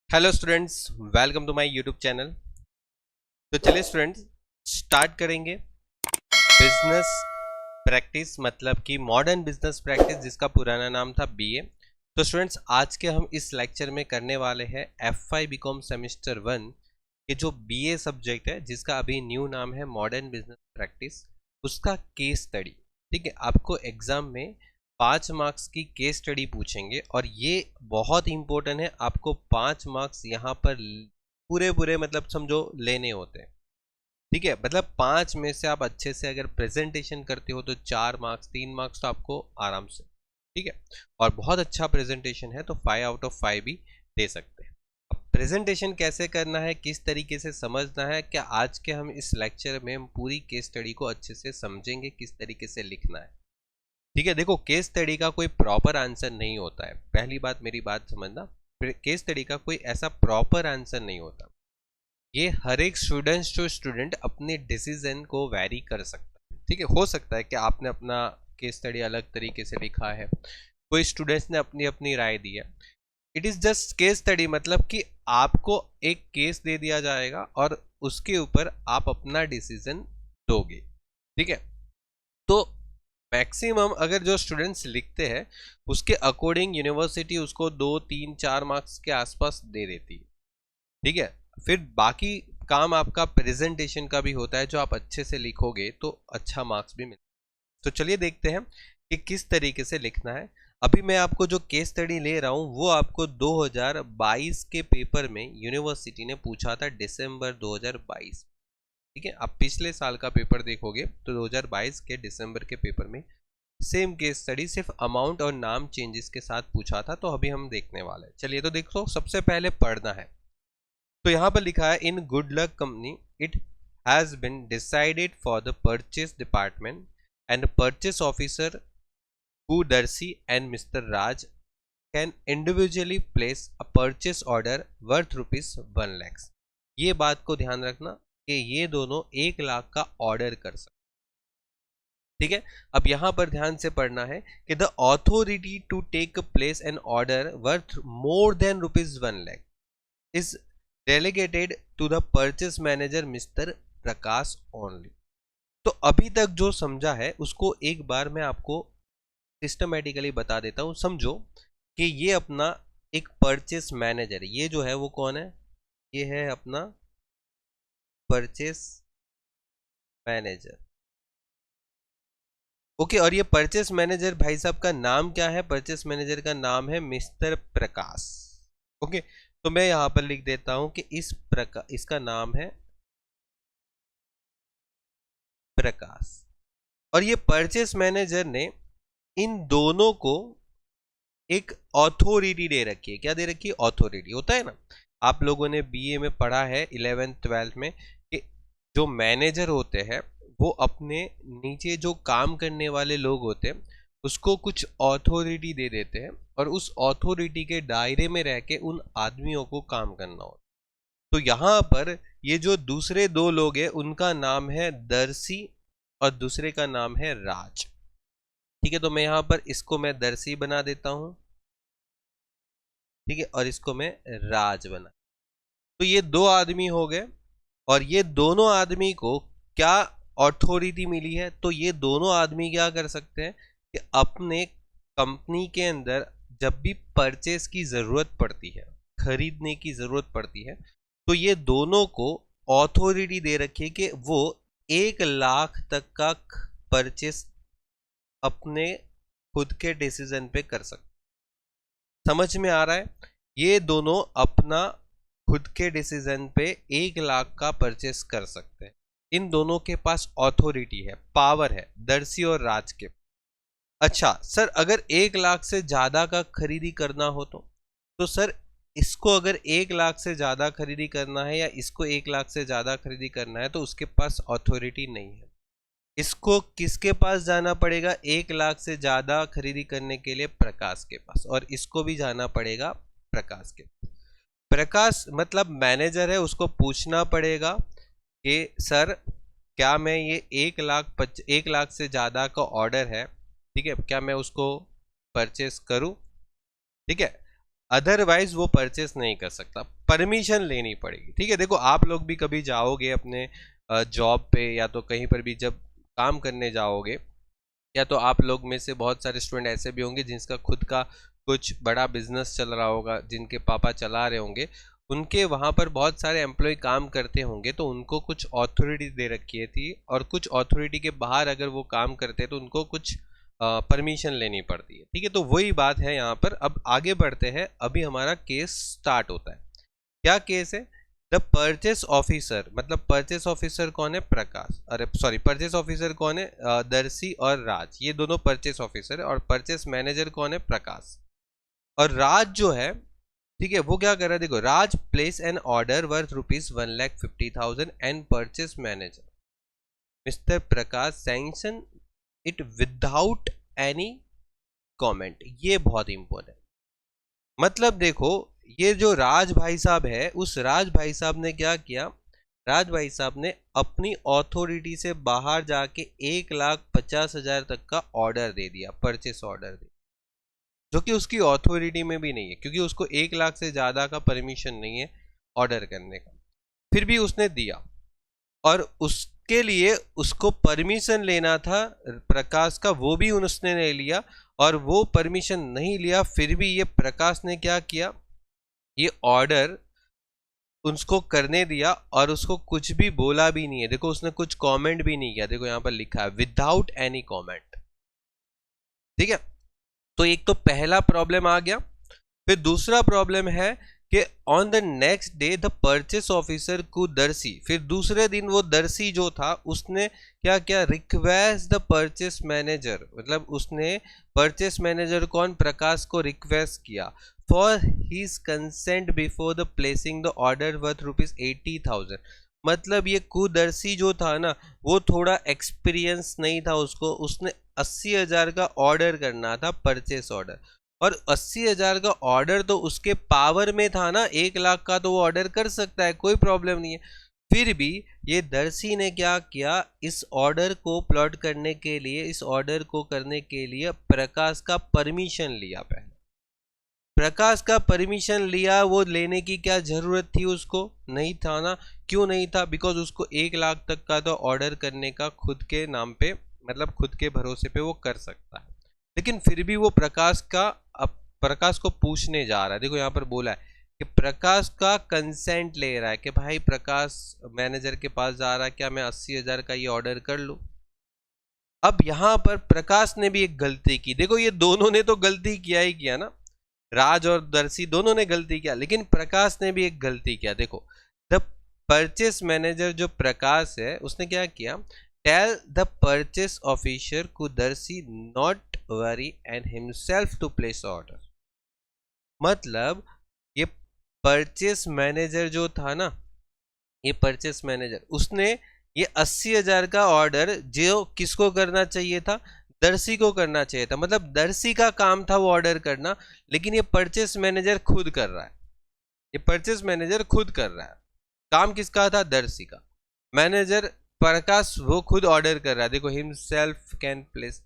Hello students, welcome to my YouTube channel. तो चलिए students, start करेंगे बिजनेस प्रैक्टिस, मतलब कि मॉडर्न बिजनेस प्रैक्टिस, जिसका पुराना नाम था बीए। तो स्टूडेंट्स, आज के हम इस लेक्चर में करने वाले हैं F5 बीकॉम सेमेस्टर 1 के जो बीए सब्जेक्ट है, जिसका अभी न्यू नाम है मॉडर्न बिजनेस प्रैक्टिस, उसका केस स्टडी। ठीक है, आपको एग्जाम में 5 मार्क्स की केस स्टडी पूछेंगे और ये बहुत इंपॉर्टेंट है। आपको 5 मार्क्स यहाँ पर पूरे पूरे मतलब समझो लेने होते हैं। ठीक है, मतलब 5 में से आप अच्छे से अगर प्रेजेंटेशन करते हो तो 4 मार्क्स, 3 मार्क्स तो आपको आराम से। ठीक है, और बहुत अच्छा प्रेजेंटेशन है तो 5 आउट ऑफ 5 भी दे सकते हैं। अब प्रेजेंटेशन कैसे करना है, किस तरीके से समझना है, क्या आज के हम इस लेक्चर में हम पूरी केस स्टडी को अच्छे से समझेंगे, किस तरीके से लिखना है। ठीक है, देखो केस स्टडी का कोई प्रॉपर आंसर नहीं होता है। पहली बात, मेरी बात समझना, केस स्टडी का कोई ऐसा प्रॉपर आंसर नहीं होता। ये हर एक स्टूडेंट अपने डिसीजन को वैरी कर सकता है। ठीक है, हो सकता है कि आपने अपना केस स्टडी अलग तरीके से लिखा है, कोई स्टूडेंट्स ने अपनी अपनी राय दी है। It is just case study, मतलब कि आपको एक केस दे दिया जाएगा और उसके ऊपर आप अपना डिसीजन दोगे। ठीक है, तो मैक्सिमम अगर जो स्टूडेंट्स लिखते हैं उसके अकॉर्डिंग यूनिवर्सिटी उसको 2 3 4 मार्क्स के आसपास दे देती है। ठीक है, फिर बाकी काम आपका प्रेजेंटेशन का भी होता है, जो आप अच्छे से लिखोगे तो अच्छा मार्क्स भी मिलता है। तो चलिए देखते हैं कि किस तरीके से लिखना है। अभी मैं आपको जो केस स्टडी ले रहा हूं वो आपको 2022 के पेपर में यूनिवर्सिटी ने पूछा था, दिसंबर 2022। ठीक है, आप पिछले साल का पेपर देखोगे तो 2022 के दिसंबर के पेपर में सेम केस स्टडी, सिर्फ अमाउंट और नाम चेंजेस के साथ पूछा था। तो अभी हम देखने वाले हैं। चलिए तो देखो, सबसे पहले पढ़ना है। तो यहां पर लिखा है, in good luck company it has been decided for the purchase department and purchase officer who Darshi and mister Raj can individually place a purchase order worth ₹1,00,000। ये बात को ध्यान रखना कि ये दोनों 1 लाख का ऑर्डर कर सकते। ठीक है, अब यहां पर ध्यान से पढ़ना है कि the authority to take place an order worth more than ₹1,00,000 is delegated to the purchase manager mister Prakash only. तो अभी तक जो समझा है उसको एक बार मैं आपको सिस्टमेटिकली बता देता हूं। समझो कि ये अपना एक परचेस मैनेजर, ये जो है वो कौन है, ये है अपना परचेस मैनेजर। ओके, और ये परचेस मैनेजर भाई साहब का नाम क्या है, परचेस मैनेजर का नाम है मिस्टर प्रकाश। ओके, तो मैं यहां पर लिख देता हूं कि इसका नाम है प्रकाश। और ये परचेस मैनेजर ने इन दोनों को एक ऑथोरिटी दे रखी है। क्या दे रखी है? ऑथोरिटी। होता है ना, आप लोगों ने बीए में पढ़ा है 11th 12th में कि जो मैनेजर होते हैं वो अपने नीचे जो काम करने वाले लोग होते हैं उसको कुछ ऑथोरिटी दे देते हैं और उस ऑथोरिटी के दायरे में रह के उन आदमियों को काम करना होता है। तो यहाँ पर ये जो दूसरे दो लोग हैं उनका नाम है दर्शी और दूसरे का नाम है राज। ठीक है, तो मैं यहाँ पर इसको मैं दर्शी बना देता हूँ। ठीक है, और इसको मैं राज बना। तो ये दो आदमी हो गए और ये दोनों आदमी को क्या अथॉरिटी मिली है, तो ये दोनों आदमी क्या कर सकते हैं कि अपने कंपनी के अंदर जब भी परचेस की जरूरत पड़ती है, खरीदने की जरूरत पड़ती है, तो ये दोनों को अथॉरिटी दे रखी है कि वो 1 लाख तक का परचेस अपने खुद के डिसीजन पे कर सकते। समझ में आ रहा है? ये दोनों अपना खुद के डिसीजन पे 1 लाख का परचेस कर सकते हैं। इन दोनों के पास ऑथोरिटी है, पावर है, दर्शी और राज के। अच्छा सर, अगर 1 लाख से ज्यादा का खरीदी करना हो तो सर इसको अगर 1 लाख से ज्यादा खरीदी करना है या इसको 1 लाख से ज्यादा खरीदी करना है तो उसके पास ऑथोरिटी नहीं है। इसको किसके पास जाना पड़ेगा? 1 लाख से ज्यादा खरीदी करने के लिए प्रकाश के पास, और इसको भी जाना पड़ेगा प्रकाश के पास। प्रकाश मतलब मैनेजर है, उसको पूछना पड़ेगा कि सर क्या मैं ये 1 लाख से ज्यादा का ऑर्डर है, ठीक है, क्या मैं उसको परचेस करूं? ठीक है, अदरवाइज वो परचेस नहीं कर सकता, परमिशन लेनी पड़ेगी। ठीक है, देखो आप लोग भी कभी जाओगे अपने जॉब पे या तो कहीं पर भी जब काम करने जाओगे, या तो आप लोग में से बहुत सारे स्टूडेंट ऐसे भी होंगे जिनका खुद का कुछ बड़ा बिजनेस चल रहा होगा, जिनके पापा चला रहे होंगे, उनके वहाँ पर बहुत सारे एम्प्लॉय काम करते होंगे, तो उनको कुछ अथॉरिटी दे रखी थी, और कुछ अथॉरिटी के बाहर अगर वो काम करते हैं तो उनको कुछ परमिशन लेनी पड़ती है। ठीक है, तो वही बात है यहाँ पर। अब आगे बढ़ते हैं, अभी हमारा केस स्टार्ट होता है। क्या केस है? द परचेस ऑफिसर, मतलब परचेस ऑफिसर कौन है? प्रकाश, अरे सॉरी, परचेस ऑफिसर कौन है? दर्शी और राज, ये दोनों परचेस ऑफिसर है। और परचेस मैनेजर कौन है? प्रकाश। और राज जो है, ठीक है, वो क्या कर रहा है? देखो, Raj place an order worth ₹1,50,000 and purchase manager mister Prakash sanction it without any comment. ये बहुत इंपॉर्टेंट, मतलब देखो, ये जो राज भाई साहब है, उस राज भाई साहब ने क्या किया? राज भाई साहब ने अपनी अथॉरिटी से बाहर जाके 1,50,000 तक का ऑर्डर दे दिया, परचेस ऑर्डर दे, जो कि उसकी अथॉरिटी में भी नहीं है, क्योंकि उसको 1,00,000 से ज़्यादा का परमिशन नहीं है ऑर्डर करने का। फिर भी उसने दिया, और उसके लिए उसको परमिशन लेना था प्रकाश का, वो भी उसने नहीं लिया। और वो परमिशन नहीं लिया, फिर भी ये प्रकाश ने क्या किया? ये ऑर्डर उसको करने दिया, और उसको कुछ भी बोला भी नहीं है। देखो, उसने कुछ कमेंट भी नहीं किया। देखो यहाँ पर लिखा है विदाउट एनी कमेंट। ठीक है, तो एक तो पहला प्रॉब्लम आ गया। फिर दूसरा प्रॉब्लम है कि on the next day the purchase officer को दर्शी, फिर दूसरे दिन वो दर्शी जो था उसने क्या किया? रिक्वेस्ट द परचेस मैनेजर, मतलब उसने परचेस मैनेजर कौन? प्रकाश को रिक्वेस्ट किया for his consent before the placing the order worth ₹80,000। मतलब ये कुदर्शी जो था ना, वो थोड़ा एक्सपीरियंस नहीं था उसको, उसने 80,000 का ऑर्डर करना था, परचेस ऑर्डर। और 80,000 का ऑर्डर तो उसके पावर में था ना, 1,00,000 का तो वो ऑर्डर कर सकता है, कोई प्रॉब्लम नहीं है। फिर भी ये दर्शी ने क्या किया? इस ऑर्डर को प्लॉट करने के लिए, इस ऑर्डर को करने के लिए प्रकाश का परमिशन लिया। पहले प्रकाश का परमिशन लिया, वो लेने की क्या जरूरत थी? उसको नहीं था ना। क्यों नहीं था? बिकॉज उसको 1,00,000 तक का तो ऑर्डर करने का खुद के नाम पे, मतलब खुद के भरोसे पे वो कर सकता है। लेकिन फिर भी वो प्रकाश का, अब प्रकाश को पूछने जा रहा है। देखो यहाँ पर बोला है कि प्रकाश का कंसेंट ले रहा है कि भाई प्रकाश मैनेजर के पास जा रहा है, क्या मैं 80,000 का ये ऑर्डर कर लूँ? अब यहाँ पर प्रकाश ने भी एक गलती की। देखो, ये दोनों ने तो गलती किया ही किया ना, राज और दर्शी दोनों ने गलती किया, लेकिन प्रकाश ने भी एक गलती किया। देखो, द परचेस मैनेजर जो प्रकाश है, उसने क्या किया? Tell the purchase officer Kudarshi not worry and himself to place order. मतलब ये परचेस मैनेजर जो था ना, ये परचेस मैनेजर, उसने ये 80,000 का ऑर्डर जो किसको करना चाहिए था? दर्शी को करना चाहिए था। मतलब दर्शी का काम था वो ऑर्डर करना, लेकिन ये परचेस मैनेजर खुद कर रहा है। ये परचेस मैनेजर खुद कर रहा है। काम किसका था? दर्शी का। मैनेजर प्रकाश वो खुद ऑर्डर कर रहा है। देखो, हिमसेल्फ कैन प्लेस।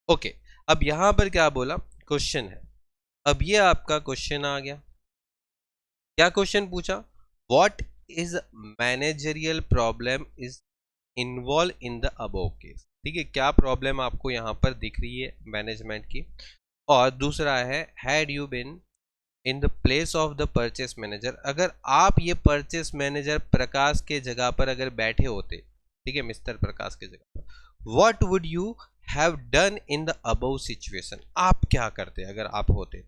ओके, अब यहां पर क्या बोला? क्वेश्चन है। अब ये आपका क्वेश्चन आ गया। क्या क्वेश्चन पूछा? What is managerial problem is involve in the above case. ठीक है, क्या प्रॉब्लम आपको यहाँ पर दिख रही है मैनेजमेंट की? और दूसरा है, had you been in the place of the purchase manager, अगर आप ये परचेस मैनेजर प्रकाश के जगह पर अगर बैठे होते, ठीक है, मिस्टर प्रकाश के जगह पर, what would you have done in the above situation, आप क्या करते अगर आप होते?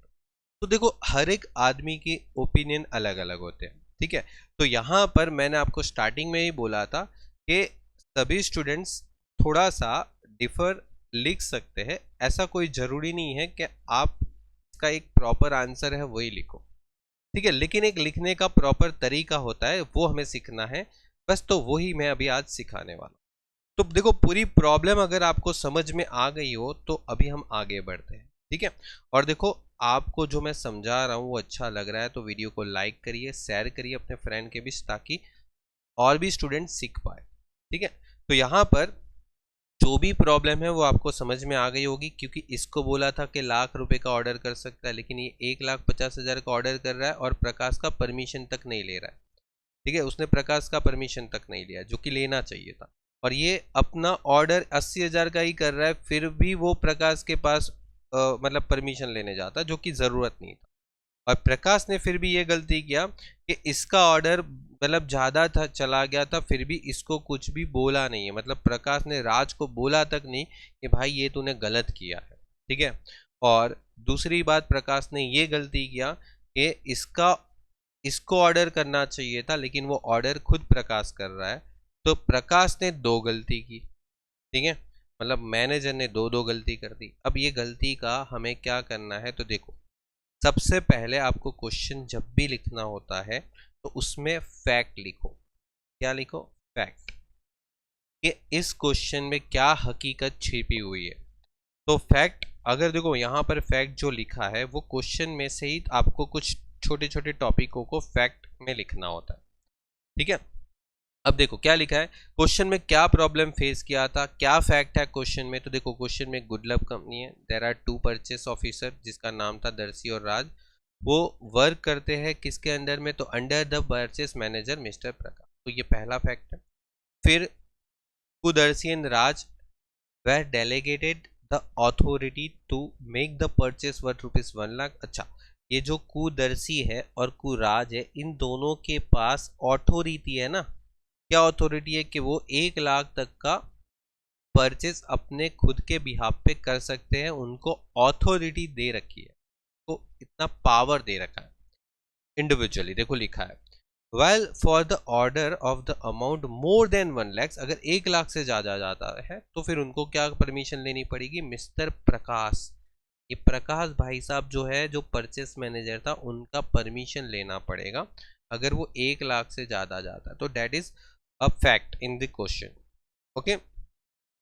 तो देखो, हर एक आदमी की ओपिनियन अलग अलग होते हैं। ठीक है, तो यहाँ पर मैंने आपको स्टार्टिंग में ही बोला था कि सभी स्टूडेंट्स थोड़ा सा डिफर लिख सकते हैं। ऐसा कोई ज़रूरी नहीं है कि आप इसका एक प्रॉपर आंसर है वही लिखो। ठीक है, लेकिन एक लिखने का प्रॉपर तरीका होता है, वो हमें सीखना है बस। तो वही मैं अभी आज सिखाने वाला हूँ। तो देखो, पूरी प्रॉब्लम अगर आपको समझ में आ गई हो तो अभी हम आगे बढ़ते हैं। ठीक है, और देखो, आपको जो मैं समझा रहा हूँ वो अच्छा लग रहा है तो वीडियो को लाइक करिए, शेयर करिए अपने फ्रेंड के बीच, ताकि और भी स्टूडेंट सीख पाए। ठीक है, तो यहाँ पर जो भी प्रॉब्लम है वो आपको समझ में आ गई होगी, क्योंकि इसको बोला था कि लाख रुपए का ऑर्डर कर सकता है, लेकिन ये 1,50,000 का ऑर्डर कर रहा है और प्रकाश का परमिशन तक नहीं ले रहा है। ठीक है, उसने प्रकाश का परमिशन तक नहीं लिया जो कि लेना चाहिए था, और ये अपना ऑर्डर 80,000 का ही कर रहा है, फिर भी वो प्रकाश के पास मतलब परमिशन लेने जाता जो कि ज़रूरत नहीं था। और प्रकाश ने फिर भी ये गलती किया कि इसका ऑर्डर मतलब ज़्यादा था, चला गया था, फिर भी इसको कुछ भी बोला नहीं है। मतलब प्रकाश ने राज को बोला तक नहीं कि भाई ये तूने गलत किया है। ठीक है, और दूसरी बात प्रकाश ने ये गलती किया कि इसको ऑर्डर करना चाहिए था, लेकिन वो ऑर्डर खुद प्रकाश कर रहा है। तो प्रकाश ने दो गलती की। ठीक है, मतलब मैनेजर ने दो गलती कर दी। अब ये गलती का हमें क्या करना है, तो देखो, सबसे पहले आपको क्वेश्चन जब भी लिखना होता है तो उसमें फैक्ट लिखो। क्या लिखो? फैक्ट, कि इस क्वेश्चन में क्या हकीकत छिपी हुई है। तो फैक्ट, अगर देखो यहाँ पर फैक्ट जो लिखा है वो क्वेश्चन में से ही आपको कुछ छोटे छोटे टॉपिकों को फैक्ट में लिखना होता है। ठीक है, अब देखो क्या लिखा है क्वेश्चन में, क्या प्रॉब्लम फेस किया था, क्या फैक्ट है क्वेश्चन में। तो देखो क्वेश्चन में गुडलक कंपनी है, देयर आर 2 परचेस ऑफिसर, जिसका नाम था दर्शी और राज, वो वर्क करते हैं किसके अंडर में, तो under the purchase manager mister Prakash. तो ये पहला फैक्ट है। फिर Kudarshi and Raj were delegated the authority to make the purchase worth ₹1,00,000। अच्छा, ये जो कुदर्शी है और कुराज है, इन दोनों के पास अथॉरिटी है ना। क्या अथॉरिटी है? कि वो 1,00,000 तक का परचेस अपने खुद के बिहाफ पे कर सकते हैं, उनको अथॉरिटी दे रखी है, तो इतना पावर दे रखा है इंडिविजुअली। देखो लिखा है, well for the order of the amount more than 1,00,000, अगर 1,00,000 से ज़्यादा जाता है तो फिर उनको क्या परमिशन लेनी पड़ेगी? मिस्टर प्रकाश, ये प्रकाश भाई साहब जो है, जो परचेस मैनेजर था, उनका परमिशन लेना पड़ेगा अगर वो 1,00,000 से ज़्यादा जाता है। तो that is a fact in the question. Okay,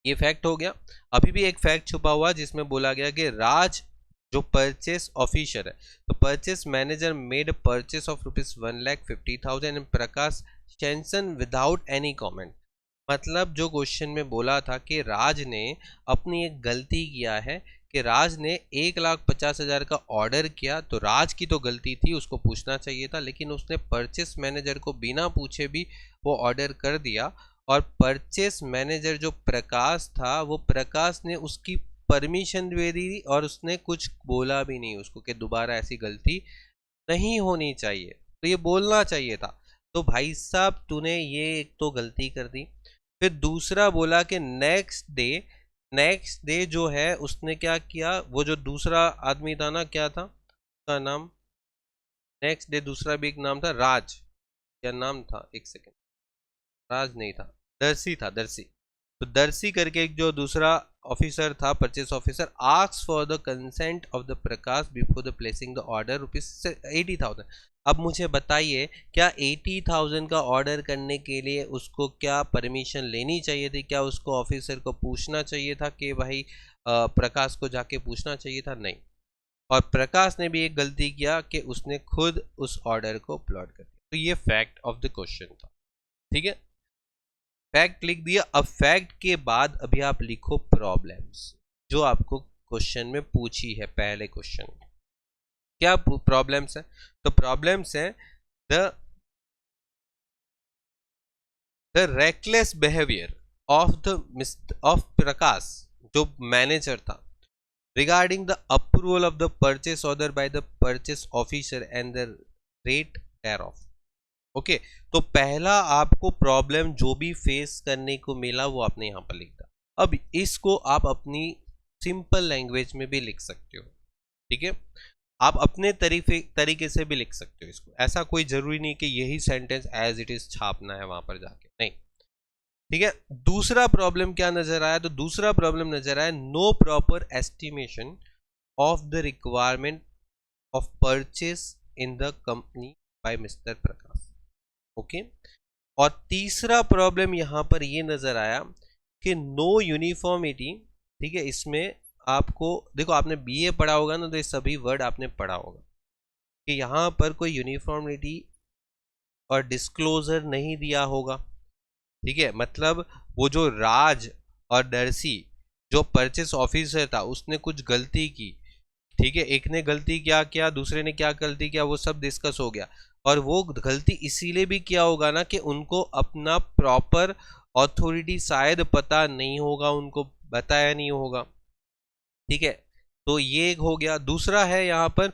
ये फैक्ट हो गया। अभी भी एक फैक्ट छुपा हुआ जिसमें बोला गया कि राज जो परचेस ऑफिसर है, तो purchase manager made purchase of ₹1,50,000 and Prakash sanction without any comment. मतलब जो क्वेश्चन में बोला था कि राज ने अपनी एक गलती किया है, कि राज ने 1,50,000 का ऑर्डर किया, तो राज की तो गलती थी, उसको पूछना चाहिए था, लेकिन उसने परचेस मैनेजर को बिना पूछे भी वो ऑर्डर कर दिया। और परचेस मैनेजर जो प्रकाश था, वो प्रकाश ने उसकी परमिशन दे दी और उसने कुछ बोला भी नहीं उसको कि दोबारा ऐसी गलती नहीं होनी चाहिए, तो ये बोलना चाहिए था। तो भाई साहब तूने ये एक तो गलती कर दी। फिर दूसरा बोला कि नेक्स्ट डे जो है उसने क्या किया, वो जो दूसरा आदमी था ना, क्या था उसका नाम, नेक्स्ट डे दूसरा भी एक नाम था, राज, क्या नाम था, एक सेकेंड, राज नहीं था, दर्शी था, दर्शी। तो दर्शी करके एक जो दूसरा ऑफिसर था, purchase officer, asks for the consent of the Prakash before the placing the order ₹80,000। अब मुझे बताइए, क्या 80,000 का ऑर्डर करने के लिए उसको क्या परमिशन लेनी चाहिए थी? क्या उसको ऑफिसर को पूछना चाहिए था कि भाई प्रकाश को जाके पूछना चाहिए था? नहीं। और प्रकाश ने भी एक गलती किया कि उसने खुद उस ऑर्डर को प्लॉट कर दिया। तो ये फैक्ट ऑफ द क्वेश्चन था। ठीक है, फैक्ट लिख दिया। अब फैक्ट के बाद अभी आप लिखो प्रॉब्लम्स, जो आपको क्वेश्चन में पूछी है। पहले क्वेश्चन में क्या प्रॉब्लम्स है? तो प्रॉब्लम्स है द रेकलेस बिहेवियर ऑफ प्रकाश, जो मैनेजर था, regarding the approval of the purchase order by the purchase officer and the rate thereof। Okay, तो पहला आपको प्रॉब्लम जो भी फेस करने को मिला वो आपने यहाँ पर लिखा। अब इसको आप अपनी सिंपल लैंग्वेज में भी लिख सकते हो। ठीक है, आप अपने तरीके से भी लिख सकते हो इसको, ऐसा कोई जरूरी नहीं कि यही सेंटेंस एज इट इज छापना है वहां पर जाके, नहीं। ठीक है, दूसरा प्रॉब्लम क्या नजर आया? तो दूसरा प्रॉब्लम नजर आया, no proper estimation of the requirement of purchase in the company by Mr Prakash. Okay, और तीसरा प्रॉब्लम यहां पर ये नजर आया कि नो यूनिफॉर्मिटी। ठीक है, इसमें आपको देखो, आपने बीए पढ़ा होगा ना, तो ये सभी वर्ड आपने पढ़ा होगा कि यहां पर कोई यूनिफॉर्मिटी और डिस्क्लोजर नहीं दिया होगा। ठीक है, मतलब वो जो राज और दर्शी जो परचेस ऑफिसर था उसने कुछ गलती की, ठीक है, एक ने गलती क्या किया, दूसरे ने क्या गलती किया, वो सब डिस्कस हो गया। और वो गलती इसीलिए भी किया होगा ना कि उनको अपना प्रॉपर अथॉरिटी शायद पता नहीं होगा, उनको बताया नहीं होगा, ठीक है। तो ये एक हो गया। दूसरा है यहाँ पर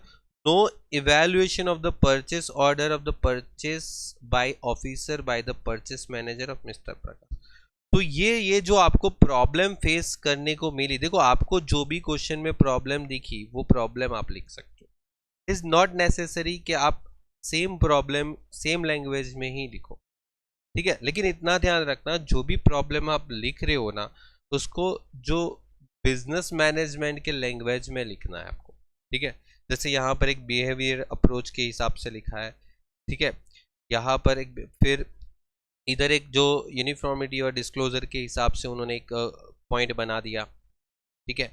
no evaluation of the purchase order of the purchase by officer by the purchase manager of mister Prakash. तो ये जो आपको प्रॉब्लम फेस करने को मिली, देखो आपको जो भी क्वेश्चन में प्रॉब्लम दिखी वो प्रॉब्लम आप लिख सकते हो। इज नॉट नेसेसरी कि आप सेम प्रॉब्लम सेम लैंग्वेज में ही लिखो, ठीक है, लेकिन इतना ध्यान रखना जो भी प्रॉब्लम आप लिख रहे हो ना उसको जो बिजनेस मैनेजमेंट के लैंग्वेज में लिखना है आपको, ठीक है। जैसे यहाँ पर एक बिहेवियर अप्रोच के हिसाब से लिखा है, ठीक है, यहाँ पर एक फिर इधर एक जो यूनिफॉर्मिटी और डिस्क्लोजर के हिसाब से उन्होंने एक पॉइंट बना दिया, ठीक है।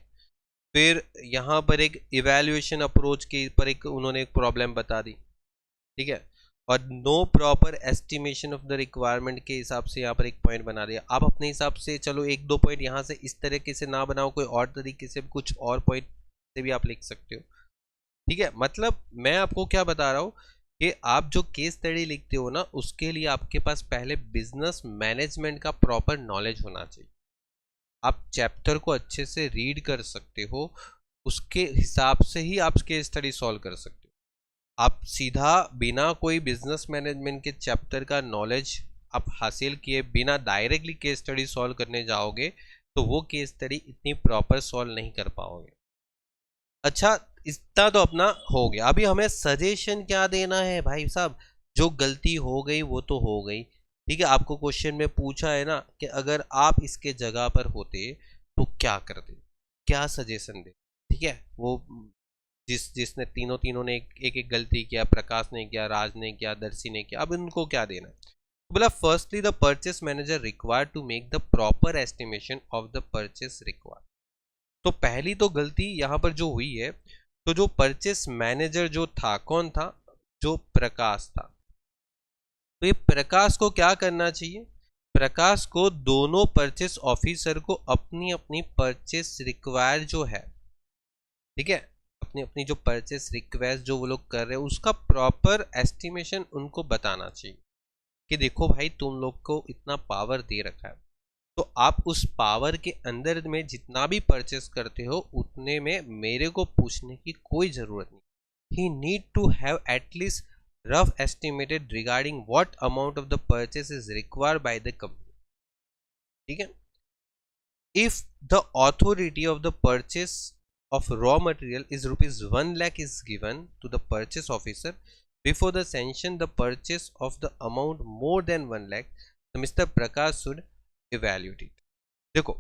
फिर यहाँ पर एक इवैल्यूएशन अप्रोच के पर एक उन्होंने एक प्रॉब्लम बता दी, ठीक है, और no proper estimation of the requirement के हिसाब से यहाँ पर एक पॉइंट बना दिया। आप अपने हिसाब से चलो एक दो पॉइंट यहाँ से इस तरीके से ना बनाओ, कोई और तरीके से कुछ और पॉइंट से भी आप लिख सकते हो, ठीक है। मतलब मैं आपको क्या बता रहा हूँ कि आप जो केस स्टडी लिखते हो ना उसके लिए आपके पास पहले बिजनेस मैनेजमेंट का प्रॉपर नॉलेज होना चाहिए। आप चैप्टर को अच्छे से रीड कर सकते हो, उसके हिसाब से ही आप केस स्टडी सॉल्व कर सकते हो। आप सीधा बिना कोई बिजनेस मैनेजमेंट के चैप्टर का नॉलेज आप हासिल किए बिना डायरेक्टली केस स्टडी सॉल्व करने जाओगे तो वो केस स्टडी इतनी प्रॉपर सॉल्व नहीं कर पाओगे। अच्छा, इतना तो अपना हो गया। अभी हमें सजेशन क्या देना है भाई साहब, जो गलती हो गई वो तो हो गई, ठीक है। आपको क्वेश्चन में पूछा है ना कि अगर आप इसके जगह पर होते तो क्या करते, क्या सजेशन दे, ठीक है। वो जिसने तीनों ने एक एक गलती किया, प्रकाश ने किया, राज ने किया, दर्शी ने किया, अब इनको क्या देना है। तो बोला firstly the purchase manager required to make the proper estimation of the purchase required. तो पहली तो गलती यहाँ पर जो हुई है, तो जो परचेस मैनेजर जो था कौन था, जो प्रकाश था। तो ये प्रकाश को क्या करना चाहिए, प्रकाश को दोनों परचेस ऑफिसर को अपनी अपनी परचेस रिक्वायर जो है, ठीक है, अपनी अपनी जो परचेस रिक्वेस्ट जो वो लोग कर रहे हैं उसका प्रॉपर एस्टिमेशन उनको बताना चाहिए कि देखो भाई तुम लोग को इतना पावर दे रखा है, तो आप उस पावर के अंदर में जितना भी परचेस करते हो उतने में मेरे को पूछने की कोई जरूरत नहीं। He need to have at least rough estimated regarding what amount of the purchase is required by the company, ठीक है। If the authority of the purchase of raw material is rupees 1 lakh is given to the purchase officer before the sanction the purchase of the amount more than 1 lakh, तो Mr. Prakash should evaluate it। देखो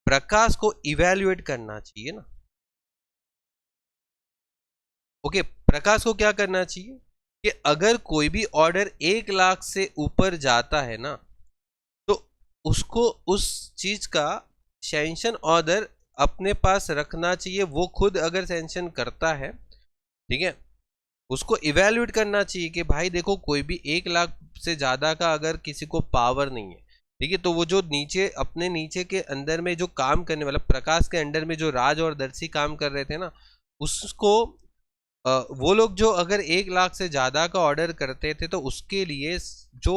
प्रकाश को evaluate करना चाहिए ना, okay. प्रकाश को क्या करना चाहिए कि अगर कोई भी ऑर्डर 1 लाख से ऊपर जाता है ना तो उसको उस चीज का सैंक्शन ऑर्डर अपने पास रखना चाहिए। वो खुद अगर सैंक्शन करता है, ठीक है, उसको इवेल्युएट करना चाहिए कि भाई देखो कोई भी 1 लाख से ज्यादा का अगर किसी को पावर नहीं है, ठीक है, तो वो जो नीचे अपने नीचे के अंदर में जो काम करने वाला प्रकाश के अंडर में जो राज और दर्शी काम कर रहे थे ना उसको वो लोग जो अगर 1 लाख से ज्यादा का ऑर्डर करते थे तो उसके लिए जो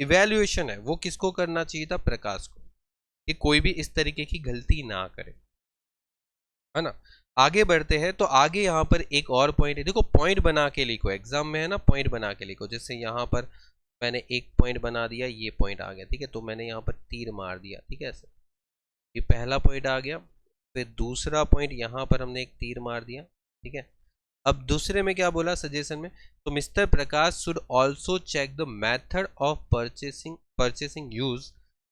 इवेल्युएशन है वो किसको करना चाहिए था, प्रकाश को, कि कोई भी इस तरीके की गलती ना करे, है ना। आगे बढ़ते हैं तो आगे यहाँ पर एक और पॉइंट है, देखो पॉइंट बना के लिखो, एग्जाम में है ना पॉइंट बना के लिखो। जैसे यहाँ पर मैंने एक पॉइंट बना दिया, ये पॉइंट आ गया, ठीक है, तो मैंने यहाँ पर तीर मार दिया, ठीक है, ऐसे ये पहला पॉइंट आ गया। फिर दूसरा पॉइंट यहाँ पर हमने एक तीर मार दिया, ठीक है। अब दूसरे में क्या बोला सजेशन में, तो Mr Prakash should also check the method of purchasing use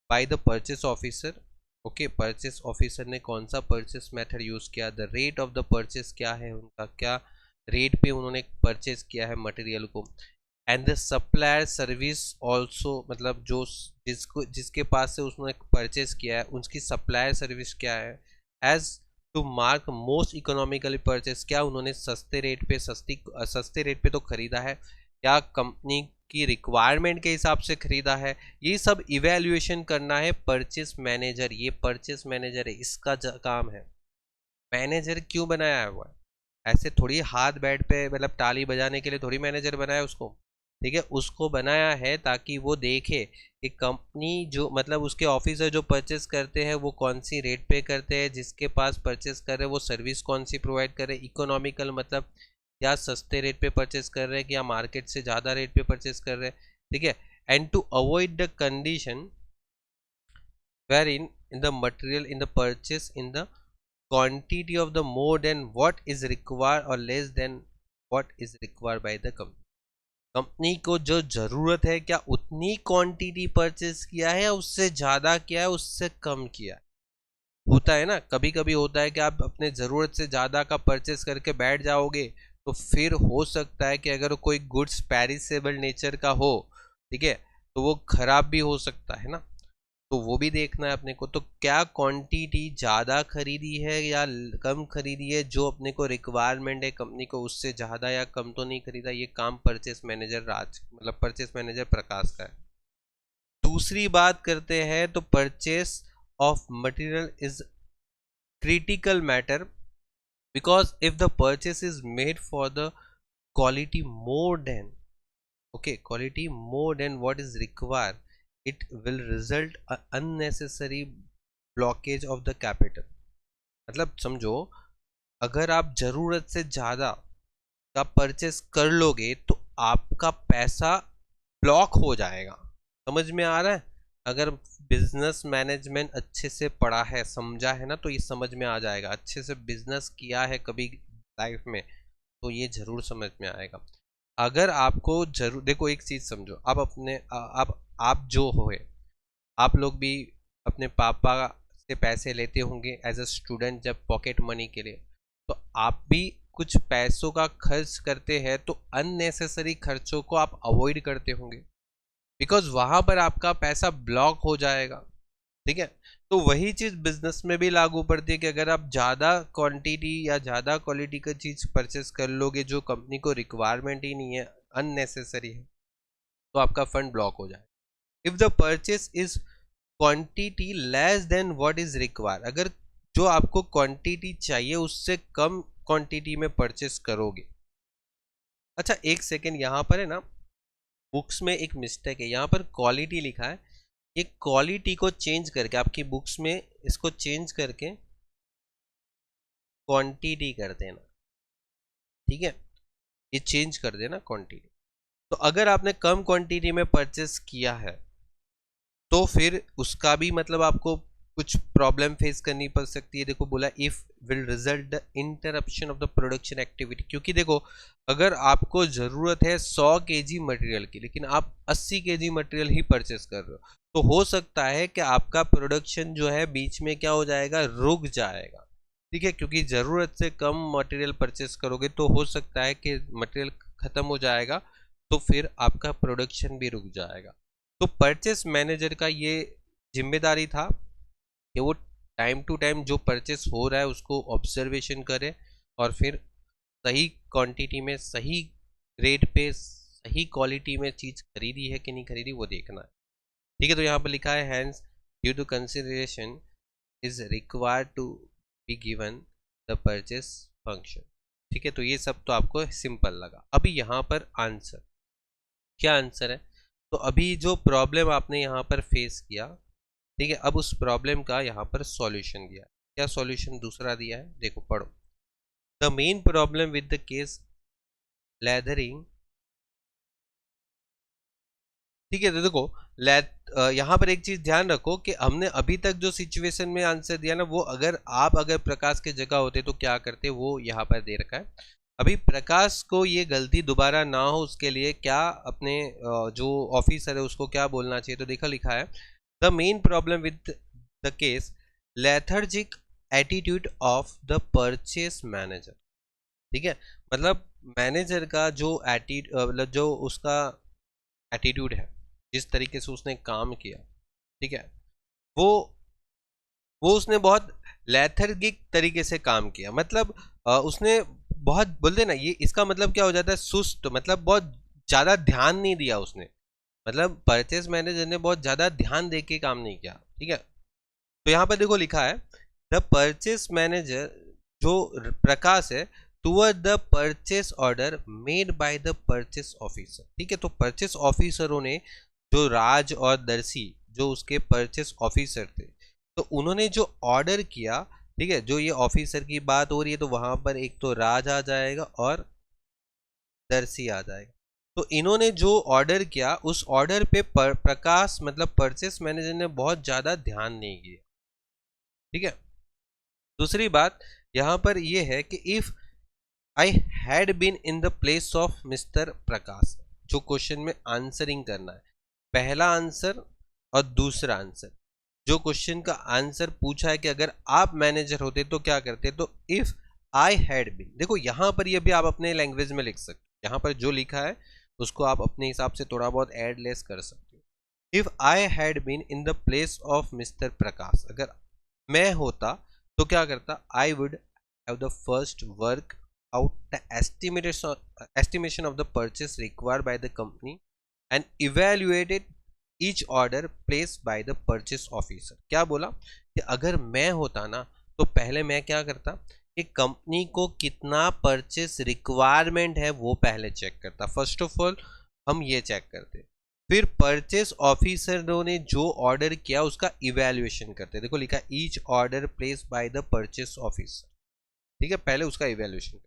by the purchase officer, okay. Purchase officer ने कौन सा परचेस मेथड यूज किया, the rate of the purchase क्या है, उनका क्या रेट पे उन्होंने परचेस किया है मटेरियल को, and the supplier service also, मतलब जो जिसके पास से उसने परचेस किया है उसकी सप्लायर सर्विस क्या है, as to mark most economically purchase, क्या उन्होंने सस्ते रेट पे तो खरीदा है, क्या कंपनी की रिक्वायरमेंट के हिसाब से खरीदा है, ये सब इवैल्यूएशन करना है परचेस मैनेजर। ये परचेस मैनेजर है, इसका काम है। मैनेजर क्यों बनाया हुआ है? ऐसे थोड़ी हाथ बैठ पे मतलब ताली बजाने के लिए थोड़ी मैनेजर बनाया उसको, ठीक है। उसको बनाया है ताकि वो देखे कि कंपनी जो मतलब उसके ऑफिसर जो परचेस करते हैं वो कौन सी रेट पे करते हैं, जिसके पास परचेस कर रहे हैं वो सर्विस कौन सी प्रोवाइड कर रहे हैं, इकोनॉमिकल मतलब या सस्ते रेट पे परचेस कर रहे हैं कि या मार्केट से ज़्यादा रेट पे परचेस कर रहे हैं, ठीक है। And to avoid the condition wherein in the material in the purchase in the quantity of the more than what is required or less than what is required by the company। Company को जो जरूरत है क्या उतनी quantity purchase किया है या उससे ज्यादा किया है, उससे कम किया है? होता है ना, कभी कभी होता है कि आप अपने ज़रूरत से ज़्यादा का परचेस करके बैठ जाओगे तो फिर हो सकता है कि अगर कोई गुड्स पेरिसेबल नेचर का हो, ठीक है, तो वो खराब भी हो सकता है ना, तो वो भी देखना है अपने को। तो क्या क्वांटिटी ज़्यादा खरीदी है या कम खरीदी है, जो अपने को रिक्वायरमेंट है कंपनी को उससे ज़्यादा या कम तो नहीं खरीदा, ये काम परचेस मैनेजर मतलब परचेस मैनेजर प्रकाश का है। दूसरी बात करते हैं तो purchase of material is critical matter because if the purchase is made for the quality more than quality more than what is required, it will result a unnecessary blockage of the capital। मतलब समझो, अगर आप जरूरत से ज्यादा का purchase कर लोगे तो आपका पैसा ब्लॉक हो जाएगा। समझ में आ रहा है? अगर बिजनेस मैनेजमेंट अच्छे से पढ़ा है, समझा है ना, तो ये समझ में आ जाएगा। अच्छे से बिजनेस किया है कभी लाइफ में तो ये जरूर समझ में आएगा। अगर आपको जरूर देखो, एक चीज समझो, आप अपने आप जो हो, आप लोग भी अपने पापा से पैसे लेते होंगे एज अ स्टूडेंट जब पॉकेट मनी के लिए, तो आप भी कुछ पैसों का खर्च करते हैं तो अननेसेसरी खर्चों को आप अवॉइड करते होंगे बिकॉज वहां पर आपका पैसा ब्लॉक हो जाएगा, ठीक है। तो वही चीज बिजनेस में भी लागू पड़ती है कि अगर आप ज्यादा क्वांटिटी या ज्यादा क्वालिटी का चीज परचेस कर लोगे जो कंपनी को रिक्वायरमेंट ही नहीं है, अननेसेसरी है, तो आपका फंड ब्लॉक हो जाएगा। If the purchase is quantity less than what is required, अगर जो आपको क्वांटिटी चाहिए उससे कम क्वांटिटी में परचेस करोगे। अच्छा एक सेकेंड, यहाँ पर है ना बुक्स में एक मिस्टेक है, यहाँ पर क्वालिटी लिखा है, ये क्वालिटी को चेंज करके आपकी बुक्स में इसको चेंज करके क्वांटिटी कर देना, ठीक है, ये चेंज कर देना क्वांटिटी। तो अगर आपने कम क्वांटिटी में परचेस किया है तो फिर उसका भी मतलब आपको कुछ प्रॉब्लम फेस करनी पड़ सकती है। देखो बोला if will result the interruption of the production activity, क्योंकि देखो अगर आपको ज़रूरत है 100 kg मटेरियल की लेकिन आप 80 kg मटेरियल ही परचेस कर रहे हो, तो हो सकता है कि आपका प्रोडक्शन जो है बीच में क्या हो जाएगा, रुक जाएगा, ठीक है, क्योंकि ज़रूरत से कम मटेरियल परचेस करोगे तो हो सकता है कि मटेरियल ख़त्म हो जाएगा, तो फिर आपका प्रोडक्शन भी रुक जाएगा। तो परचेस मैनेजर का ये जिम्मेदारी था कि वो टाइम टू टाइम जो परचेस हो रहा है उसको ऑब्जर्वेशन करे और फिर सही क्वांटिटी में सही रेट पे सही क्वालिटी में चीज़ खरीदी है कि नहीं खरीदी वो देखना है, ठीक है। तो यहाँ पर लिखा है hence due to consideration is required to be given the purchase function, ठीक है। तो ये सब तो आपको सिंपल लगा। अभी यहाँ पर आंसर, क्या आंसर है, तो अभी जो प्रॉब्लम आपने यहाँ पर फेस किया, ठीक है, अब उस प्रॉब्लम का यहाँ पर सॉल्यूशन दिया। क्या सॉल्यूशन दूसरा दिया है, देखो पढ़ो। The main problem with the case leathering, ठीक है। तो देखो यहाँ पर एक चीज ध्यान रखो कि हमने अभी तक जो सिचुएशन में आंसर दिया ना, वो अगर प्रकाश की जगह होते तो क्या करते, वो यहाँ पर दे रखा है। अभी प्रकाश को ये गलती दोबारा ना हो उसके लिए क्या अपने जो ऑफिसर है उसको क्या बोलना चाहिए, तो देखो लिखा है the main problem with the case lethargic attitude of the purchase manager, ठीक है। मतलब मैनेजर का जो मतलब जो उसका एटीट्यूड है, जिस तरीके से उसने काम किया, ठीक है, वो उसने बहुत लेथर्गिक तरीके से काम किया। मतलब उसने बहुत बोलते ना, ये इसका मतलब क्या हो जाता है, सुस्त, मतलब बहुत ज़्यादा ध्यान नहीं दिया उसने, मतलब परचेस मैनेजर ने बहुत ज़्यादा ध्यान दे के काम नहीं किया। ठीक है, तो यहाँ पर देखो लिखा है द परचेस मैनेजर जो प्रकाश है toward the purchase order made by the purchase officer. ठीक है, तो परचेस ऑफिसरों ने, जो राज और दर्शी जो उसके परचेस ऑफिसर थे, तो उन्होंने जो ऑर्डर किया, ठीक है, जो ये ऑफिसर की बात हो रही है, तो वहां पर एक तो राज आ जाएगा और दर्शी आ जाएगा। तो इन्होंने जो ऑर्डर किया उस ऑर्डर पे प्रकाश मतलब परचेस मैनेजर ने बहुत ज़्यादा ध्यान नहीं किया। ठीक है, दूसरी बात यहाँ पर यह है कि if I had been in the place of mister Prakash, जो क्वेश्चन में आंसरिंग करना है, पहला आंसर और दूसरा आंसर। जो क्वेश्चन का आंसर पूछा है कि अगर आप मैनेजर होते तो क्या करते, तो इफ आई हैड बीन, देखो यहाँ पर ये भी आप अपने लैंग्वेज में लिख सकते हो, यहाँ पर जो लिखा है उसको आप अपने हिसाब से थोड़ा बहुत एड लेस कर सकते हो। If I had been in the place of mister Prakash, अगर मैं होता तो क्या करता, I would have the first work out the estimation of the purchase required by the company and evaluated each order placed by the purchase officer। क्या बोला कि अगर मैं होता ना तो पहले मैं क्या करता कि कंपनी को कितना परचेस रिक्वायरमेंट है वो पहले चेक करता। फर्स्ट ऑफ ऑल हम ये चेक करते, फिर परचेस ऑफिसरों ने जो ऑर्डर किया उसका इवेल्युएशन करते। देखो लिखा each order place by the purchase officer. ठीक है, पहले उसका evaluation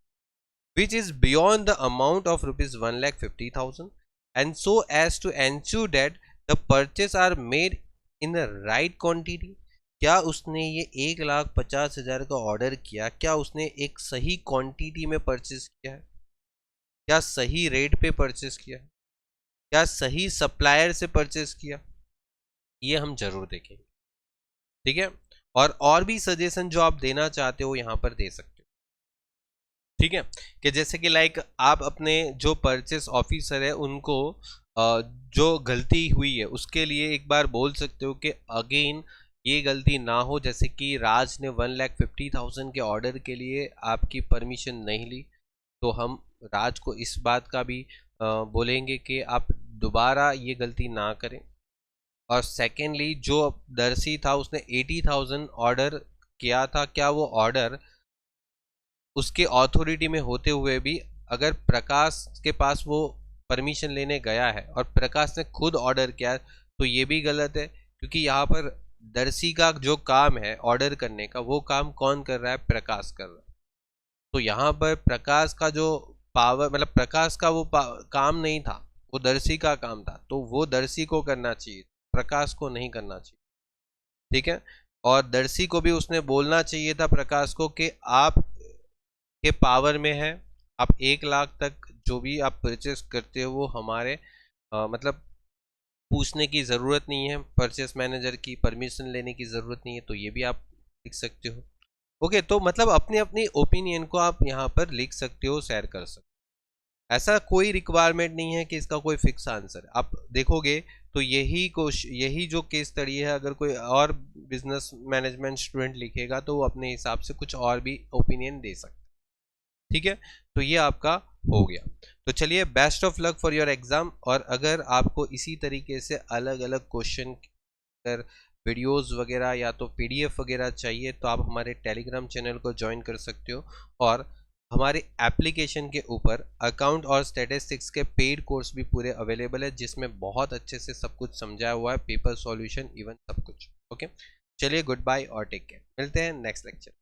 which is beyond the amount of rupees 1,50,000 and so as to ensure that the purchase are made in the right quantity। क्या उसने ये 1,50,000 का ऑर्डर किया, क्या उसने एक सही क्वांटिटी में परचेस किया है, क्या सही रेट पे परचेस किया है, क्या सही सप्लायर से परचेस किया, ये हम जरूर देखेंगे। ठीक है, और भी सजेशन जो आप देना चाहते हो यहाँ पर दे सकते हो। ठीक है, कि जैसे कि लाइक आप अपने जो परचेस ऑफिसर है उनको जो गलती हुई है उसके लिए एक बार बोल सकते हो कि अगेन ये गलती ना हो। जैसे कि राज ने 1,50,000 के ऑर्डर के लिए आपकी परमिशन नहीं ली, तो हम राज को इस बात का भी बोलेंगे कि आप दोबारा ये गलती ना करें। और सेकेंडली जो दर्शी था उसने 80,000 ऑर्डर किया था, क्या वो ऑर्डर उसके अथॉरिटी में होते हुए भी अगर प्रकाश के पास वो परमिशन लेने गया है और प्रकाश ने खुद ऑर्डर किया तो ये भी गलत है, क्योंकि यहाँ पर दर्शी का जो काम है ऑर्डर करने का वो काम कौन कर रहा है, प्रकाश कर रहा है। तो यहाँ पर प्रकाश का जो पावर मतलब प्रकाश का वो काम नहीं था, वो दर्शी का काम था, तो वो दर्शी को करना चाहिए, प्रकाश को नहीं करना चाहिए। ठीक है, और दर्शी को भी उसने बोलना चाहिए था प्रकाश को कि आप के पावर में है, आप 1,00,000 तक जो भी आप परचेस करते हो वो हमारे मतलब पूछने की ज़रूरत नहीं है, परचेस मैनेजर की परमिशन लेने की ज़रूरत नहीं है, तो ये भी आप लिख सकते हो। ओके, तो मतलब अपनी अपनी ओपिनियन को आप यहाँ पर लिख सकते हो, शेयर कर सकते हो। ऐसा कोई रिक्वायरमेंट नहीं है कि इसका कोई फिक्स आंसर है। आप देखोगे तो यही जो केस स्टडी है, अगर कोई और बिजनेस मैनेजमेंट स्टूडेंट लिखेगा तो वो अपने हिसाब से कुछ और भी ओपिनियन दे सकता है। ठीक है, तो ये आपका हो गया। तो चलिए, best of luck for your exam. और अगर आपको इसी तरीके से अलग अलग क्वेश्चन कर वीडियोस वगैरह या तो पीडीएफ वगैरह चाहिए तो आप हमारे टेलीग्राम चैनल को ज्वाइन कर सकते हो। और हमारे एप्लीकेशन के ऊपर अकाउंट और स्टैटिस्टिक्स के पेड कोर्स भी पूरे अवेलेबल है, जिसमें बहुत अच्छे से सब कुछ समझाया हुआ है, पेपर सॉल्यूशन इवन सब कुछ। ओके, चलिए, गुड बाय और टेक केयर। मिलते हैं नेक्स्ट लेक्चर।